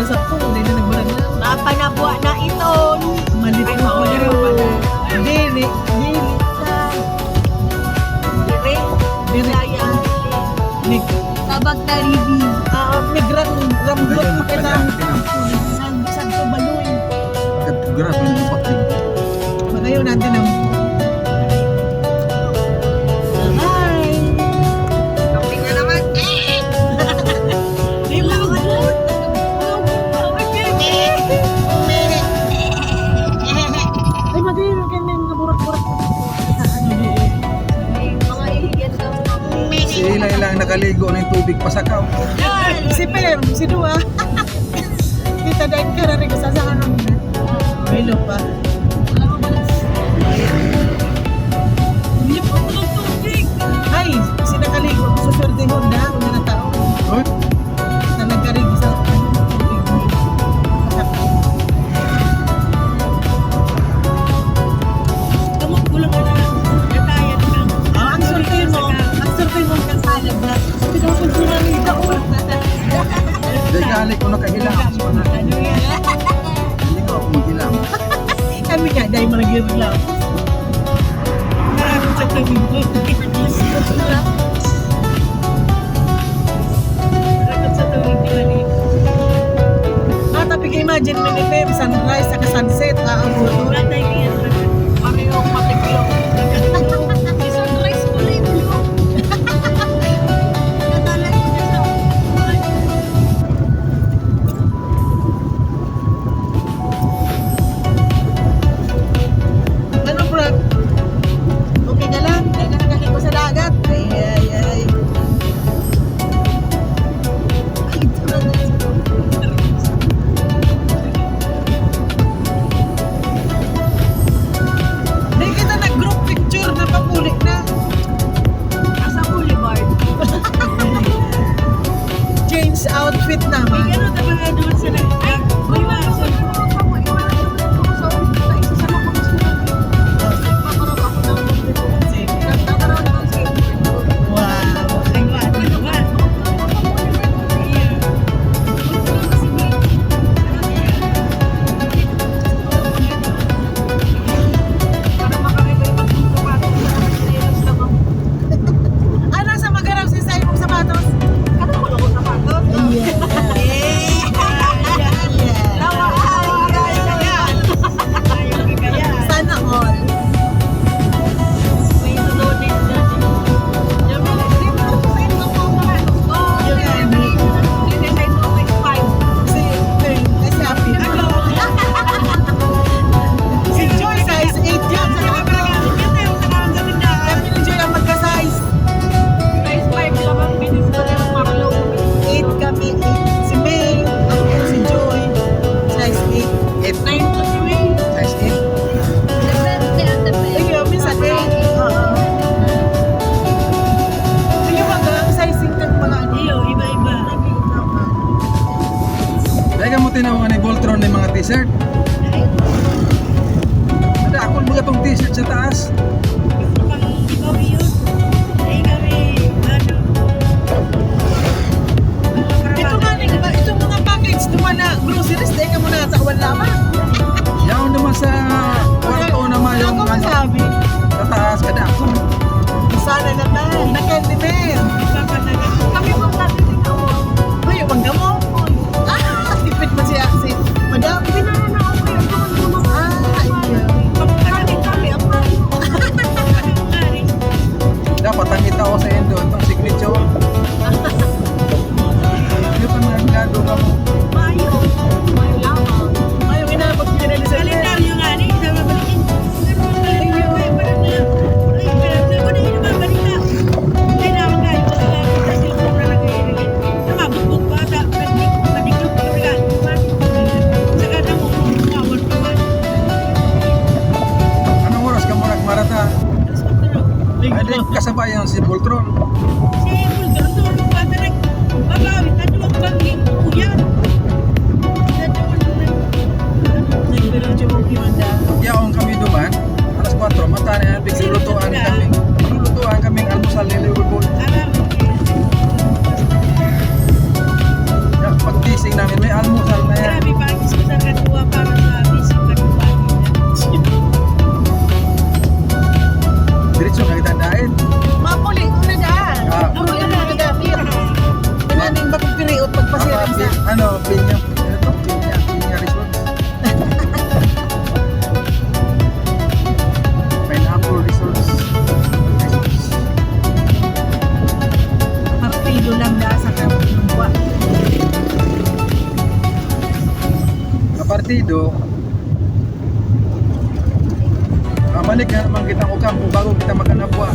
sa po, hindi na nagbarang lang. Napanabuha na iton. Malit Ay, na mawala pala. na pala. Dili. Dire. Dili. Daya ang Nig. tabag na review. Migran. Rambot. Ayun, Kailang. San to baloy. Grabe yung pakting. Magayon natin ang. Hi. Kaping na naman. Di ba ako? Ay, magayon ka na yung burak-burak. Ano di eh. Mga ihiyan daw. Si Ila ilang nakaligo ng tubig pasakaw. Si Pem, si Dua. Kita dahil ka rin sa sasahanan mo na. May lupa. Hindi po ko ng tubig. Ay, sinakaligo ko sa swerte Honda. Una na tao. Hoy, Na nagkarigo sa Kamot ko lang na. Natayan ka. ang swerte mo. Ang swerte mo kang salag na. Pinupuntura rin ka. dagali ko nakahilang. Ano yan? Hindi ko ako maghilang. Kami nga, dahil malagyan lang. Maraming sa tubig ko. Rakot sa tubig ko. Tapi ka-imagine mo ni Pem, sunrise sa sunset. Ang buto. Natay ko yan. Parehong matiklo. Si sunrise ko rin. Natalay ko na sa Ano, bro? Okay ka lang? Dahil ka nakakiko sa dagat. Ay, ay, ay. Dahil kita nag-group picture na papulik na. Asa boulevard. Change outfit May naman. gano'n na mga doon sa nag... May maso. Wow. Ah, nasa magaraw si Sai mong sapatos? Sana all. Si Pem, kasi happy. Si Joy, size 8 yun. Kami ni Joy ang magka-size. 8 kami, 8. Si May, ako si Joy, size 8. 8, size 8. Ayun, minsan 8. Sige, ang sizing ng mga ano. Dahil ka mo tinawangan ni Voltron ng mga t-shirt. Ada ako mga tong t-shirt sa taas. Ito nga, diba, itong mga package naman na groceries, dahil ka muna sa kawan laman. Yaon naman sa kwarto naman yung Ako ano, masabi, sa taas kada ako. sana naman, na Candyman. Kami mo natin ikaw. Uy, yung mangga mo. Tipid mo siya, si Madam. Ayun. Dapat ang kita ko sa endo itong signature. Ano pa mga gado ka mo? Ayun, inabot niya na sa Anong oras ka mo nagmarata? Ay, kasabayan si Voltron. Yaon kami duman, alas 4, mata na yan, biglulutuan kami. Lulutuan kaming almusal ni Liverpool. Pagkising namin, may almusal na yan. Bansa. Ano, Pinya. Ano to? Pinya Resort. Pineapple Resorts. Partido lang da sa Kapwa. Partido malik na naman kita ukam bago kita makanapwa.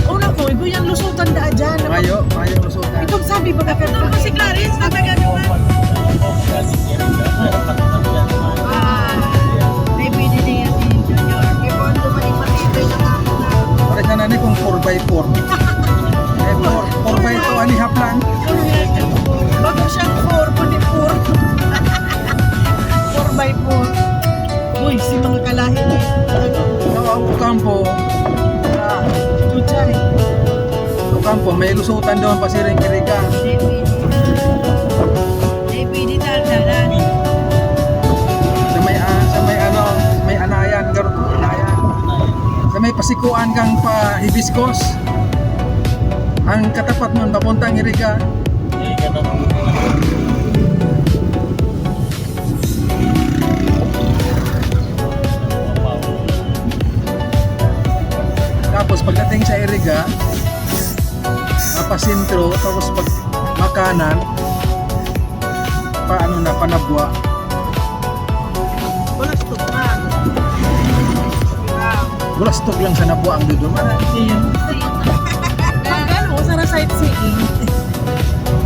Una ko, ibo yung lusutan da dyan. Mayo lusutan. Itong sabi ba ka pero si Clarice na tagagawa. May pwede niya si Junior. Ipon dumalik partido yung Pare ka na ni kung 4x4. Eh 4x2 ani haplan. bago siyang 4, kundi 4. 4x4. Uy, si mga kalahin eh. Ang kampo. Chuchay. Ang kampo may lusutan doon pa siring kiriga. Sa may ano, may anayan garot anayan. Sa may pasikuan kang pa hibiscos. Ang katapat nun papuntang iriga. Tapos pagdating sa iriga, napasintro, tapos pag makanan, paano na panabwa. Wala stupa. Bulastok lang sa nabwa ang duduman. Pagano sa sightseeing.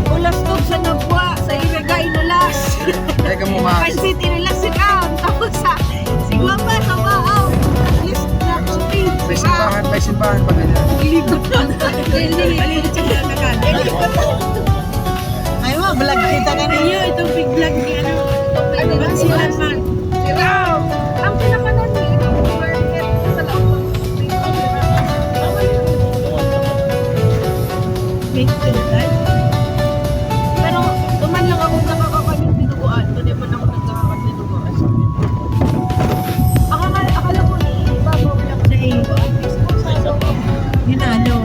Ulastog sa nabwa, sa iraga inulas. Teka mo ma. Pansit inulas si Kam. Tapos sa sigwa pa sa baaw. List na supi. May simbahan pa ganyan. Ilibot na. Ilibot siya na Ay mo, vlog kita ka Iyo, itong big vlog ni ano. Ano ba si Alman? Si Ram. Ang pinakanan ni itong market sa loob. Pero tuman lang ako nakakapanin dinuguan. Doon naman ako nagkakakan dinuguan. Akala ko ibabaw lang na Hinalo.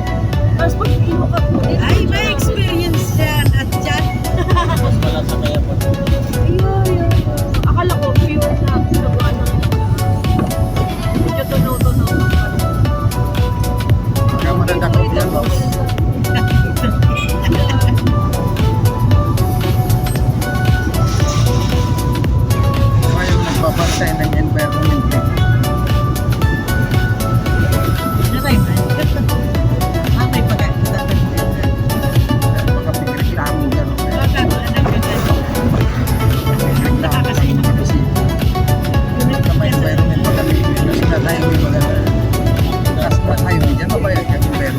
Tapos pag inukat mo, ay may experience yan at dyan. Ayun. Akala ko pure na dinuguan ng medyo tunaw-tunaw. Kaya madadakot yan. Ayaw nagbabantay ng environment. Naray man. May pagkakita. Makapigreklamo yan. Reklamo Nakakasino. kasi may environment pa kami. National highway wala na. National highway dyan mabayag kami pero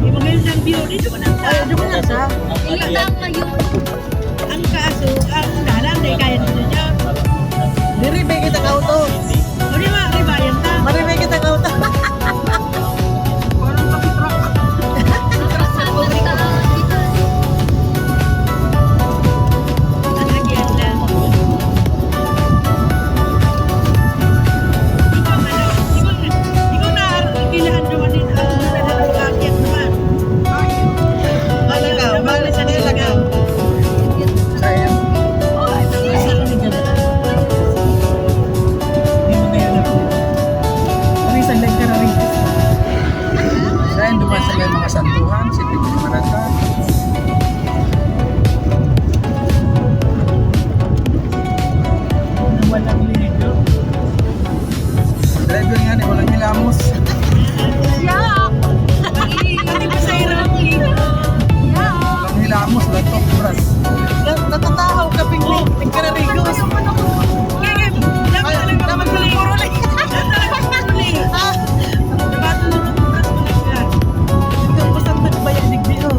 Yung magandang view dito ko nang Ay, di ba na siya? Ilang ngayon. Ang kaso, ang dalan, di kaya nito niya. Diribay kita ka auto. O di ba, ribayan ta? Maribay kita ka auto. Parang kapitrak. Sa pabrika. Ang lagyan lang. Ikaw na, kailangan naman din ang nalagakit naman. Malagaw, malagaw. kaya Kaya duman sa may mga santuhan, si Piti Marata. Walang ligo. Driver nga ni walang hilamos. Yak! Kami pa sa irang ligo. Yak! Walang hilamos, lang top bras. Natatahaw ka pingling. Nagkararigo. Kaya, dapat pala yung puro lang. Ah, Dapat pala yung puro lang. ikaw pasang nagbayanig di oh.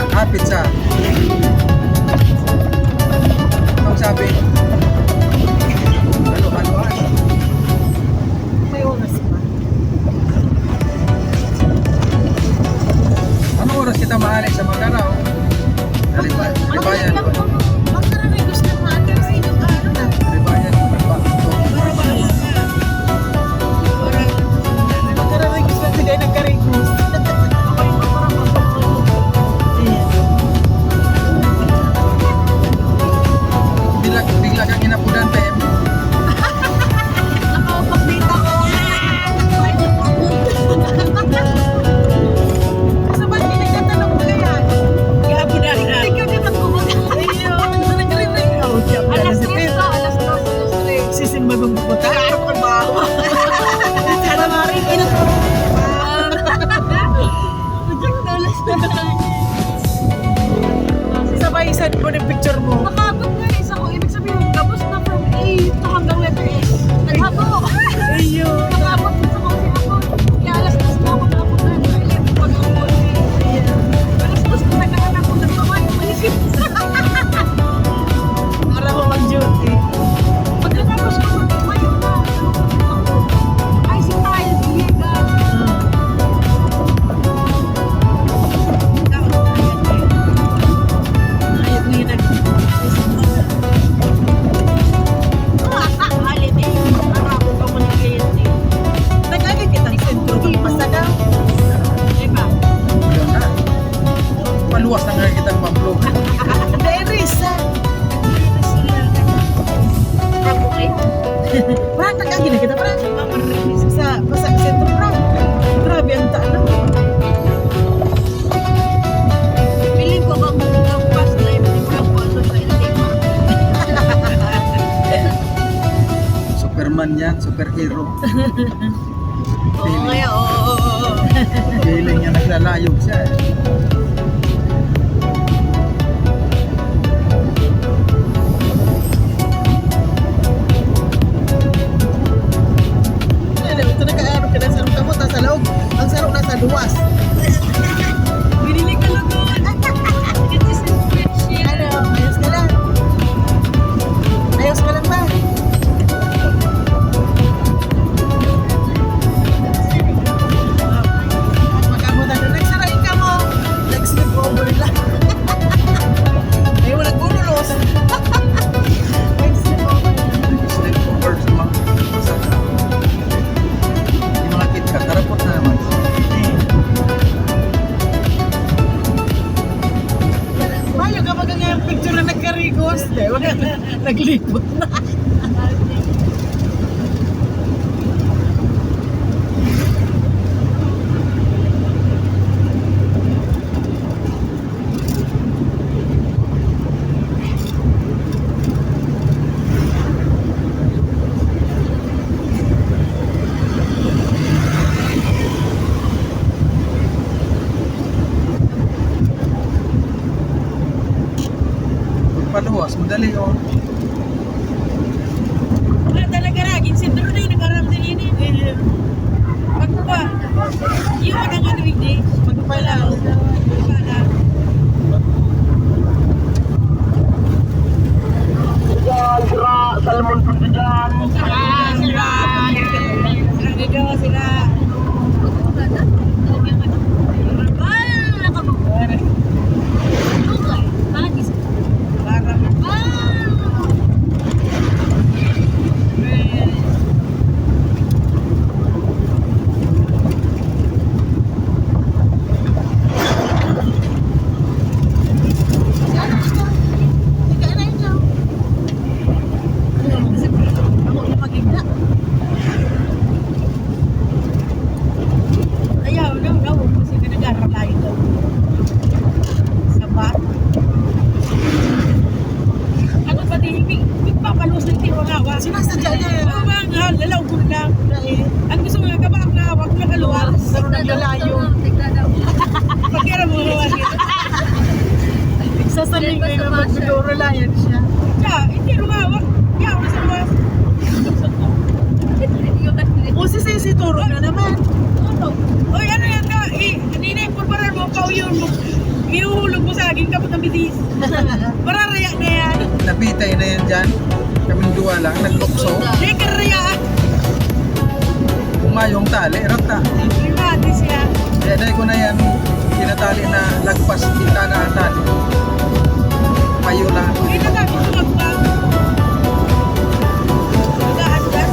hapit sa. Anong sabi? Halo-haloan. May oras pa. Anong oras kita maalik sa Magaraw? Ribayan. Magkaroon gusto mo ate sa inyong ano na. Ribayan. Magkaroon gusto na sila nagkarigos. Bigla kang inapudan, Tem. Nakapagdita ko. Sa ba't hindi nagtatanong mo yan? Gabudan na. Hindi ka naman kumakain. Ayun, nagre-ring out. Alas 3 ka, alas 2, Sisimba bang pupunta? trabaho. Sana marin. Sabay send ko ng picture mo. Nakabot na isa ko. Ibig sabihin, tapos na from A to hanggang letter S. Naghabo. Ayun. Nakabot na sa kasi ako. Kaya alas 2 na ako nakabot na. Kaya pag ako. Alas 2 na nagkakan ako ng kamay. Manisip. Para mo mag-duty. Pagkatapos ko ng kamay na. Ay, si Kyle. Diego. Ayun nga nag... Holiday. Marami pa mo ng kliyente. Nag-agad kitang sentro. Basta daw. Diba? Yun na. Paluwas na nga kitang pablo. Dairies. Parang nag-agad na kita. Parang sa basta sentro. Grabe ang taano. Piling ko bang ang past life ni Frank Paolo sa LTM. Superman yan, superhero. Oo nga, oo. Feeling niya naglalayog siya eh. Ano, ito nag-aano ka na sa kamot. Nasa loob. Ang sarong nasa luwas. Binili ka lang doon. It is in friendship. Ano, ayos ka lang. Ayos ka lang ba? Magkabutan na. Nagsarain ka mo. Nag-sleep over lang. Ay, walang gunulos. Nag-sleep over lang. Sleepover sa mga masaka. Yung mga KitKat, tarapot na naman. Mayo ka mag yung picture na nagkarigos. Wag naglipot na. Paluwas, madali oh. Wala talaga ragin. Sindro na yung nag-aram din yun eh. Pag ba? Yung mga nga weekday. Magpalaw. Pala. Salmon pun dyan. Sila. Sila dito, sila. Ayaw, daw. Kasi pinag-aral tayo daw. Sabat. Ano ba din? Pagpapalos ng tiwalawa. Sinasadya niya yun. Oo ba nga, lalaw ko lang. Eh, Ang gusto mo nga ka ba ang hawak na kaluwas? Pero naglalayo. Pagkira mo hawa dito. Sasaling kayo na magbidoro-layan siya. Siya, hindi rumawak. Yaw na sa luwas. O si Turo na naman. Oy, ano yan ka? Kanina yung pulparan mo, pauyon mo. Ihuhulog mo sa akin kapag ang bilis. Mararaya na yan. Nabitay na yan dyan. Kaming duwa lang, naglukso. Hindi karayaan. Umayong tali, rata. Limati siya. Kaya dahil ko na yan, tinatali na lagpas kita na ang tali. Payo lang. Hindi na tayo tulog pa. Mag-aasdan.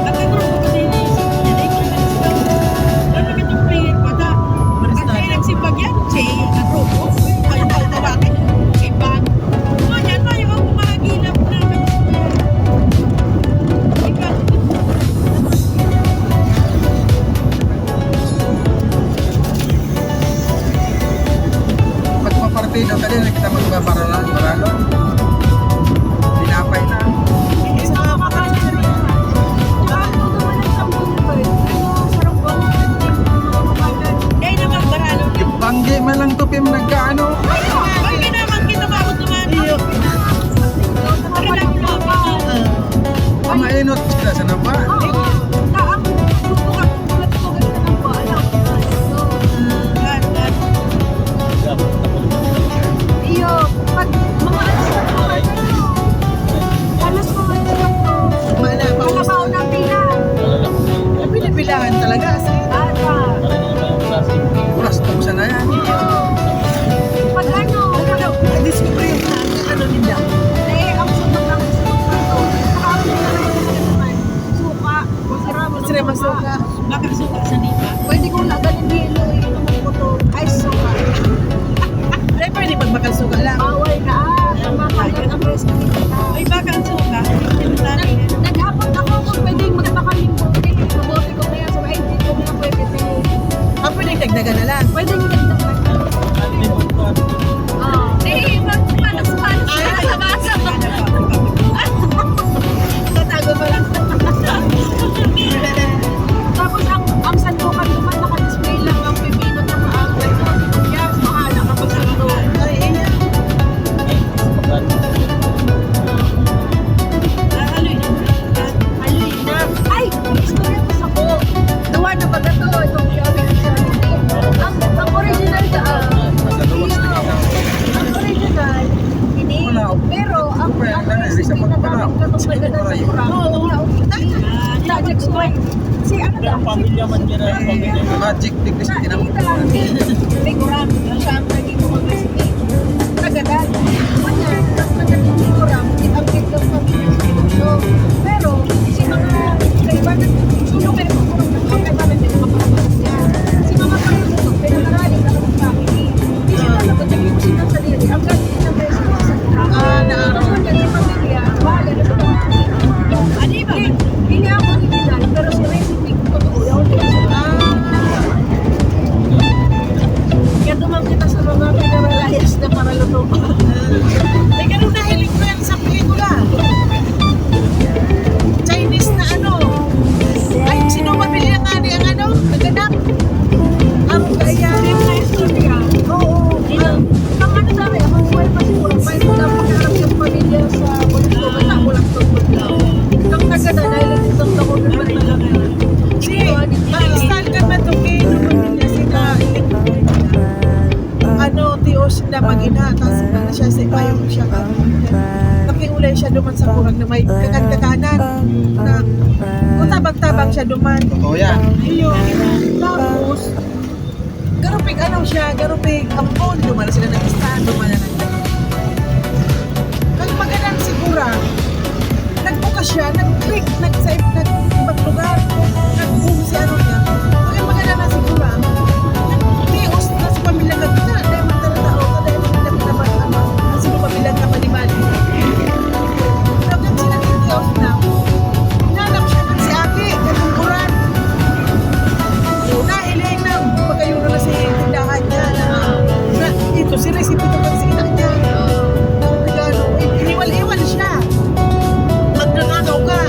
At ang grupo ko din is, yan ay kailangan sila. Ano ka itong player pa ta? At kaya nagsipag yan, si ang grupo. Ay, tawagin. Sipag. O yan, tayo ang kumahagilap na. Sipag. Magpapartido ka din, kita magpaparalan, paralon. Pinapay na. Sa makakasari. Dahil naman baralo. Banggi man lang to pim nagkaano. Ay, kinaman kita bakit naman. Kailangan mo pa. Mga inot sila sa naba. Pinipilahan talaga. Ulas tong sana yan. Discover yung ano nila. Sira masuka. Bakit suka sa nipa? Pwede kong lagalin dito yung to. Ay, suka. Ay, pwede magmakalsuka lang. Bawal na. Makagal ang breast ng kita. Ay, baka ang suka. Sinasabi na. Naghapon ako kung pwedeng magpakaling bote. Bote ko na yan. So, ay, hindi ko na pwede. Ah, pwede dagdagan na lang. Pwede yung dagdag. Eh, panas. Ay, Basa. tatago pa lang. Tapos, ang sandukan naman naka-display lang ang pipino na maagay. Yes, mahala kapag sa ito. Ay, ayan. Haloy na. Haloy na. Ay, istorya ko sa ko. Gawa na ba ito? Itong ang original ka. Ang original, hindi. Wala. Pero, ang Kaya lang, recipe isa na pa pala. namin katong Sige, maganda para sa yun. kurang. Dagdag ko. Si ano Kaya lang? pamilya man yan ang pamilya. Magic tignis Sa tinang. kita lang. May kurang. Siya ang naging mga recipe. Kagadan. Kanya, ang naging kurang, ang biglang pamilya sa ito. Pero, si mga kaibanan, sino kayo kurang na mga kaibanan din makapalit niya. Si mga kaibanan, pinangarali ka ng family. Hindi sila nagkatagin mo silang sarili. Ang galing ng recipe sa kurang. Tapos yan si pamilya, bahala na sa mga Ano ba? hindi ako original, pero si recipe ko totoo. Kaya dumang kita sa mga pinaralayas na para luto. May ganun na hilig ko yan sa pelikula. Chinese na ano. Ay, sino mabili ang ani ang ano? Naganap. Ang kaya. Oo. Ang ano dami, ako buhay pa siguro. May lang pagkarap yung pamilya sa Montego. Wala ko lang ito. Ang kagana dahil itong ako na pala. Si, ma-install ka ba itong kay pamilya sila. Ano, tiyos na mag-ina. Tapos ano siya, si Payo siya. Nakiulay siya duman sa kurang na may kagad-kaganan. Na, kung tabang-tabang siya duman. Totoo yan. Ayun. Tapos, garupig ano siya, garupig ampon. Duman na sila nag-stand, duman na Kag maganan sigura, nagbukas siya, nag-click, nag-save, nag-ibang lugar, nag-boom si ano niya. Kag maganan na sigura, nag-tios na sa pamilya ka kita, dahil magtaratao ka, dahil magtaratao ano, sino pamilya ka mali-mali. Kag sila nag-tios na, hinanap siya ng si Aki, nagkukuran. Nahiling na, pagkayuro na si tindahan niya na ito si recipe ito pag si ina niya. Iniwal-iwal siya. Magnanakaw ka.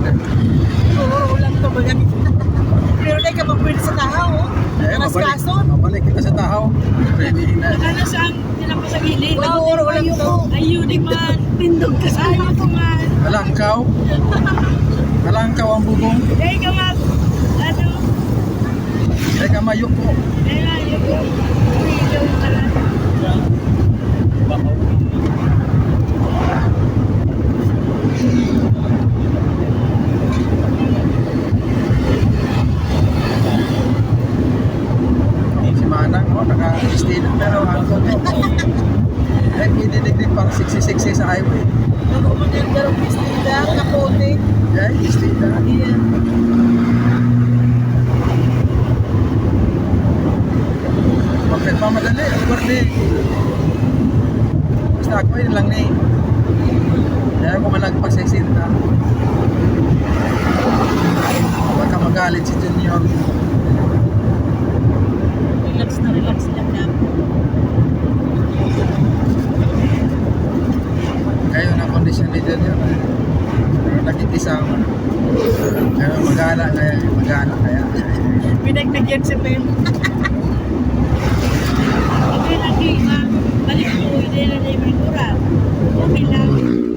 Oo, lang to baga. Pero dahil ka mapwede sa tahaw, oh. Karas kason. Mabalik kita sa tahaw. Pwede na. Ano saan tinapa sa gilid? Nag-uuro lang to. Ayun di man. Pindog ka sa ayun ko man. Alangkaw. Alangkaw ang bubong. Dahil ka man. Ano? Ay kamayok po. Dahil ayun ko. Ikaw pala. Si Manang, oh, naka-steady pero ang kono. Ay, pwede pang 66 sa highway. Nag-uuro yung garong pistida, kapote. Ay, steady na. Ayan. Magpamadali, ang birthday. Basta ako yun lang ni. Kaya ko malagpasesin na. Baka magalit si Junior. Relax lang na. Kayo na kondisyon ni Junior. Nakikisama. Kaya magana kaya. Pinagbigyan si Pem. Okay lang di ma. Balik ko. Hindi na na yung mura. Okay lang.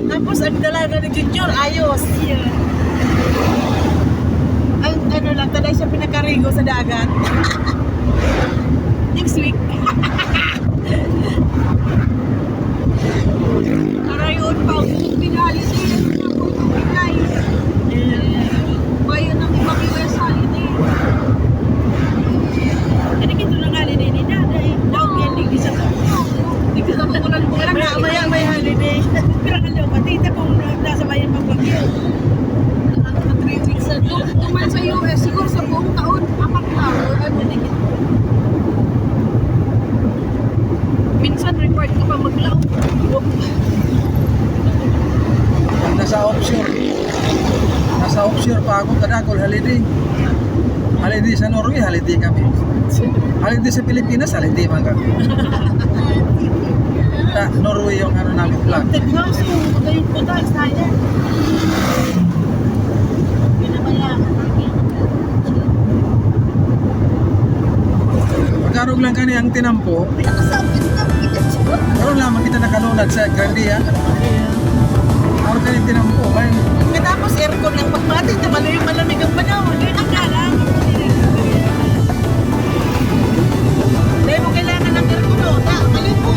Tapos ang dalaga ni Junior, ayos. Yun. Ang ano lang, taday siya pinakarigo sa dagat. Next week. Arayon pa, pinali siya. Pinay. Bayo ng ibang US holiday. Ano kito na nga din ni Nanay? Daw yan di sa Hindi ka naman ko lang Maya may holiday. Pero kalo, patita kung nasa bayan pagbagyo. na 3 weeks na to. Tuman sa US, siguro sa buong taon, 4 na. Ay, maligit. Minsan required ka pa maglaw. Nasa offshore pa ako kadakol holiday. Holiday sa Norway, holiday kami. Holiday sa Pilipinas, holiday man kami. Norway yung ano namin plan. Tignoso, kayo po tayo saya. Pinabayaan namin. Pagkarog lang kani ang tinampo, Pinakasabit na, karon lamang kita nakalunad sa Grandia. Karon kani tinampo, may Tapos aircon lang pagpati, tabalo yung malamig ang panahon. Ang galang. Dahil mo kailangan ng aircon, no? Malit mo.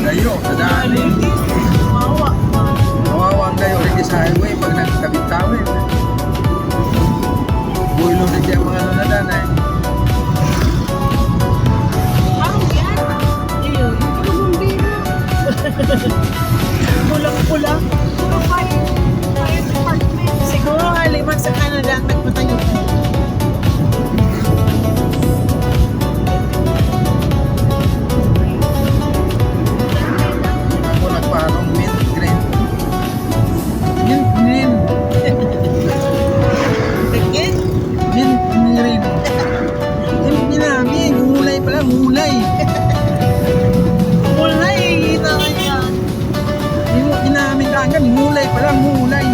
Layo, sa daan. Mawa. Nawawang kayo rin sa highway pag nagkabit-tawid. Builo rin siya mga ano na daan eh. Parang yan. Ayun. Bumbira. Pulang-pula. Puro fire department. Siguro nga liman sa Canada ang nagpatayo. Ako nagpaanong mint green. Mint green. Again? Mint green. Mint namin. Mulay pala, mulay. Mulay. Kita ka yan. Ginamit lang mulay pala, mulay.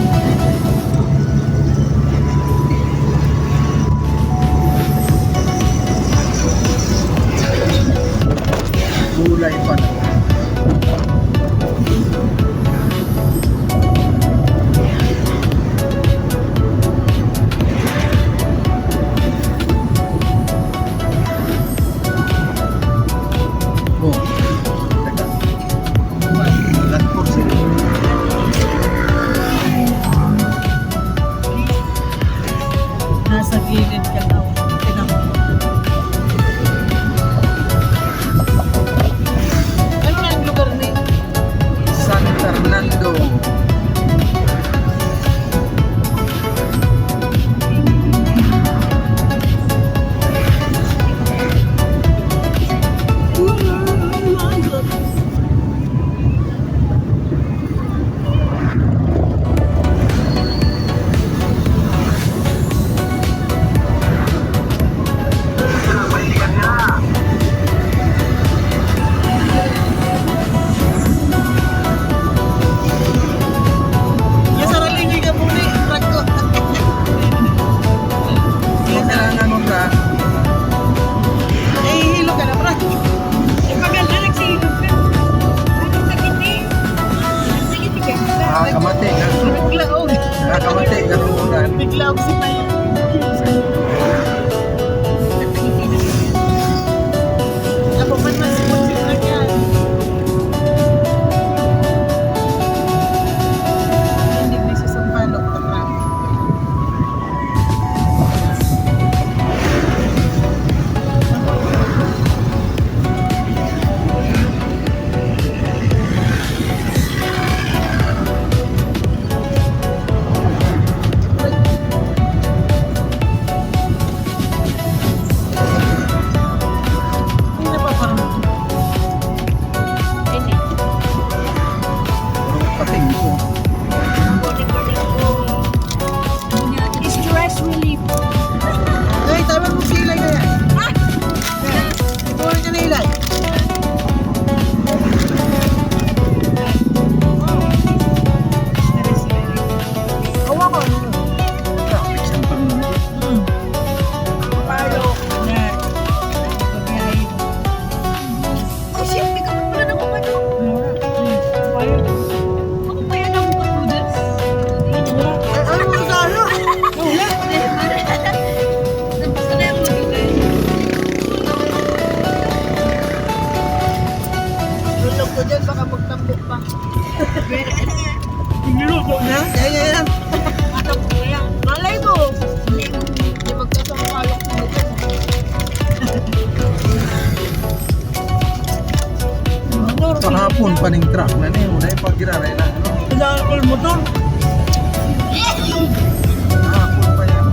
Mulay pala. Oh, teka. Ilan kursi? Nasa gilid ka daw. Tinamo. Ano nga ang lugar ni? San Fernando. Yung saraling ka muna yung truck ko. Kailangan mo ka. Eh, hilo ka na, Brad. Eh, maganda, nagsilog ka. Ano, nagkiti? Nagkiti ka. Nakakamati ka. Naglaog. Nakakamati ka rin muna. Naglaog si tayo. Ako man mas sponsor na yan. Hindi na siya sa palok na truck. Hindi na pa parang Pating ko. Stress relief. ay, tama mo si Ilay na yan. Ituwan ka na Ilay. Hawa ko. Traffic sa Fernando. Palo na pagbiyahe mo. Oh, shit, may kapag pala ng kumano. Palo. Ako pa yan ang kaprudas. Ano mo sa ano? Wala. Tapos na yung magigay. Lulog ko dyan, baka magtambok pa. Niluto na. Na? Yan. Malay mo. Hindi magkasama palok mo dito. Kahapon pa ning truck na niyo. Dahil pag giraray na. Pinakakul motor. Kahapon pa yan.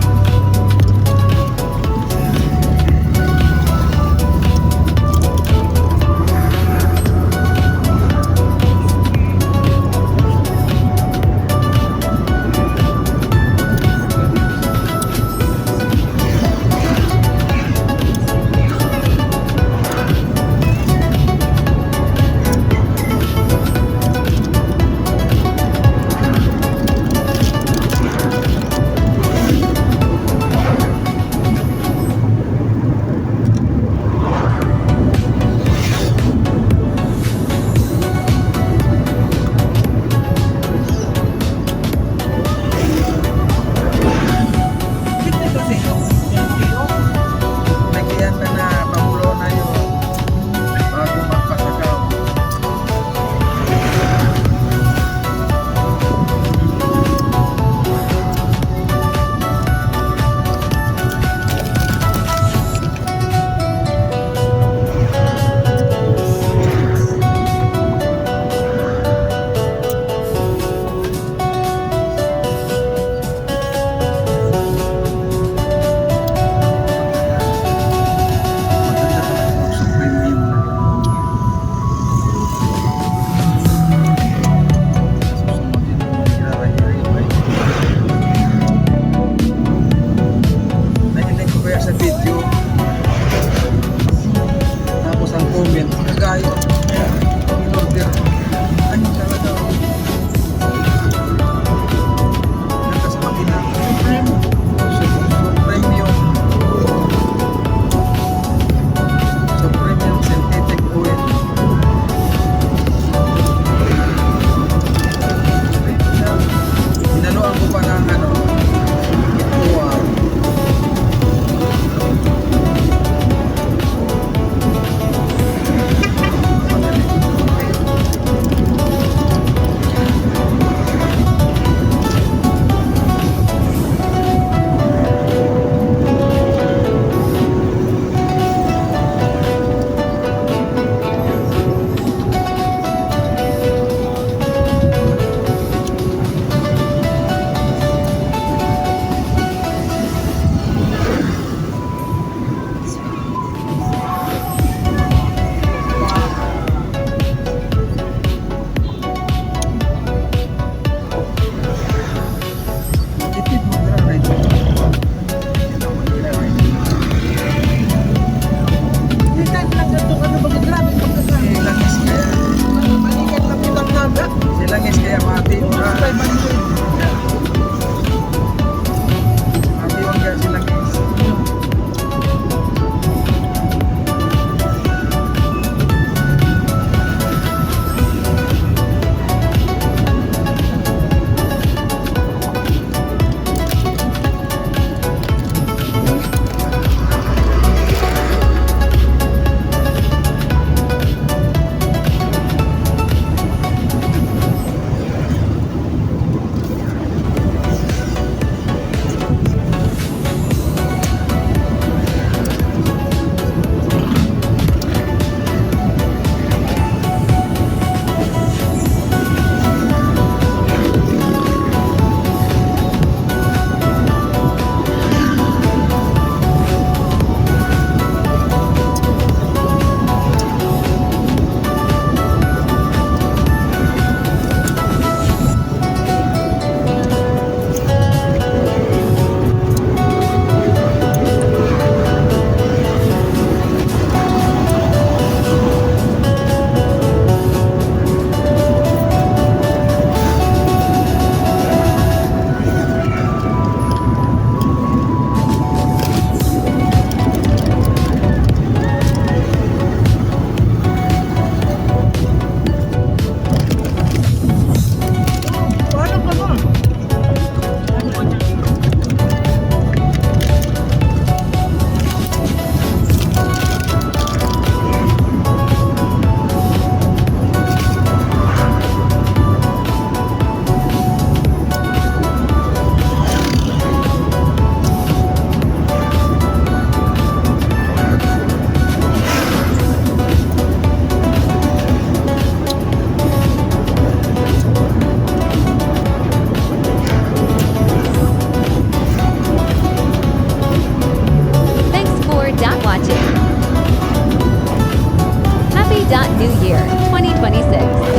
new year, 2026.